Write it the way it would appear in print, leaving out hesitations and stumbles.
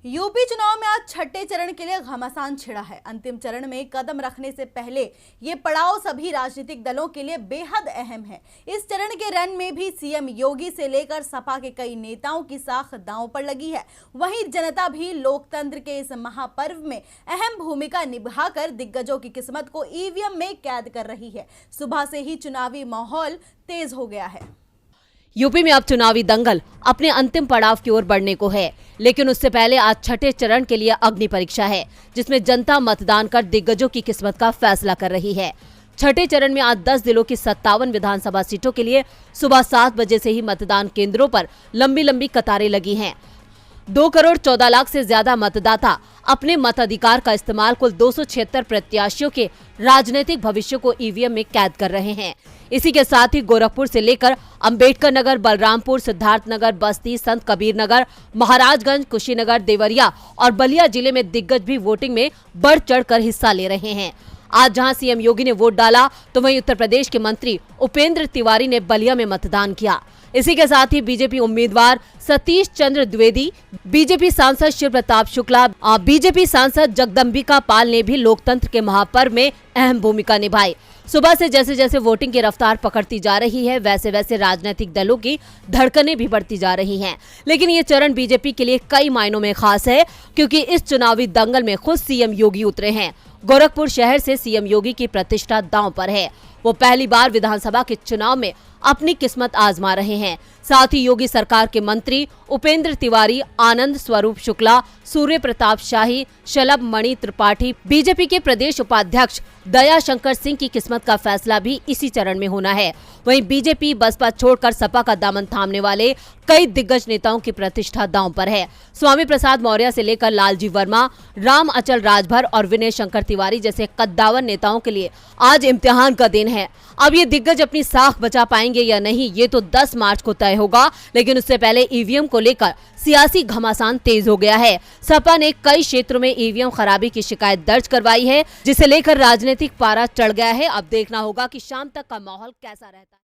UP चुनाव में आज छठे चरण के लिए घमासान छिड़ा है। अंतिम चरण में कदम रखने से पहले ये पड़ाव सभी राजनीतिक दलों के लिए बेहद अहम है। इस चरण के रन में भी सीएम योगी से लेकर सपा के कई नेताओं की साख दांव पर लगी है। वहीं जनता भी लोकतंत्र के इस महापर्व में अहम भूमिका निभाकर दिग्गजों की किस्मत को ईवीएम में कैद कर रही है। सुबह से ही चुनावी माहौल तेज हो गया है। यूपी में अब चुनावी दंगल अपने अंतिम पड़ाव की ओर बढ़ने को है, लेकिन उससे पहले आज छठे चरण के लिए अग्नि परीक्षा है, जिसमें जनता मतदान कर दिग्गजों की किस्मत का फैसला कर रही है। छठे चरण में आज 10 जिलों की 57 विधानसभा सीटों के लिए सुबह 7 बजे से ही मतदान केंद्रों पर लंबी लंबी कतारें लगी हैं। 2 करोड़ 14 लाख से ज्यादा मतदाता अपने मताधिकार का इस्तेमाल कुल 276 प्रत्याशियों के राजनीतिक भविष्य को ईवीएम में कैद कर रहे हैं। इसी के साथ ही गोरखपुर से लेकर अंबेडकर नगर, बलरामपुर, सिद्धार्थनगर, बस्ती, संत कबीर नगर, महाराजगंज, कुशीनगर, देवरिया और बलिया जिले में दिग्गज भी वोटिंग में बढ़ चढ़कर हिस्सा ले रहे हैं। आज जहां सीएम योगी ने वोट डाला, तो वहीं उत्तर प्रदेश के मंत्री उपेंद्र तिवारी ने बलिया में मतदान किया। इसी के साथ ही बीजेपी उम्मीदवार सतीश चंद्र द्विवेदी, बीजेपी सांसद शिव प्रताप शुक्ला, बीजेपी सांसद जगदम्बिका पाल ने भी लोकतंत्र के महापर्व में अहम भूमिका निभाई। सुबह से जैसे जैसे वोटिंग की रफ्तार पकड़ती जा रही है, वैसे वैसे राजनीतिक दलों की धड़कनें भी बढ़ती जा रही हैं। लेकिन ये चरण बीजेपी के लिए कई मायनों में खास है, क्योंकि इस चुनावी दंगल में खुद सीएम योगी उतरे हैं। गोरखपुर शहर से सीएम योगी की प्रतिष्ठा दांव पर है। वो पहली बार विधानसभा के चुनाव में अपनी किस्मत आजमा रहे हैं। साथ ही योगी सरकार के मंत्री उपेंद्र तिवारी, आनंद स्वरूप शुक्ला, सूर्य प्रताप शाही, शलभ मणि त्रिपाठी, बीजेपी के प्रदेश उपाध्यक्ष दया शंकर सिंह की किस्मत का फैसला भी इसी चरण में होना है। वहीं बीजेपी बसपा छोड़कर सपा का दामन थामने वाले कई दिग्गज नेताओं की प्रतिष्ठा दांव पर है। स्वामी प्रसाद मौर्य से लेकर लालजी वर्मा, राम अचल राजभर और विनय शंकर तिवारी जैसे कद्दावर नेताओं के लिए आज इम्तिहान का दिन है। अब ये दिग्गज अपनी साख बचा पाएंगे या नहीं, ये तो 10 मार्च को तय होगा। लेकिन उससे पहले ईवीएम को लेकर सियासी घमासान तेज हो गया है। सपा ने कई क्षेत्रों में ईवीएम खराबी की शिकायत दर्ज करवाई है, जिसे लेकर राजनीतिक पारा चढ़ गया है। अब देखना होगा कि शाम तक का माहौल कैसा रहता है।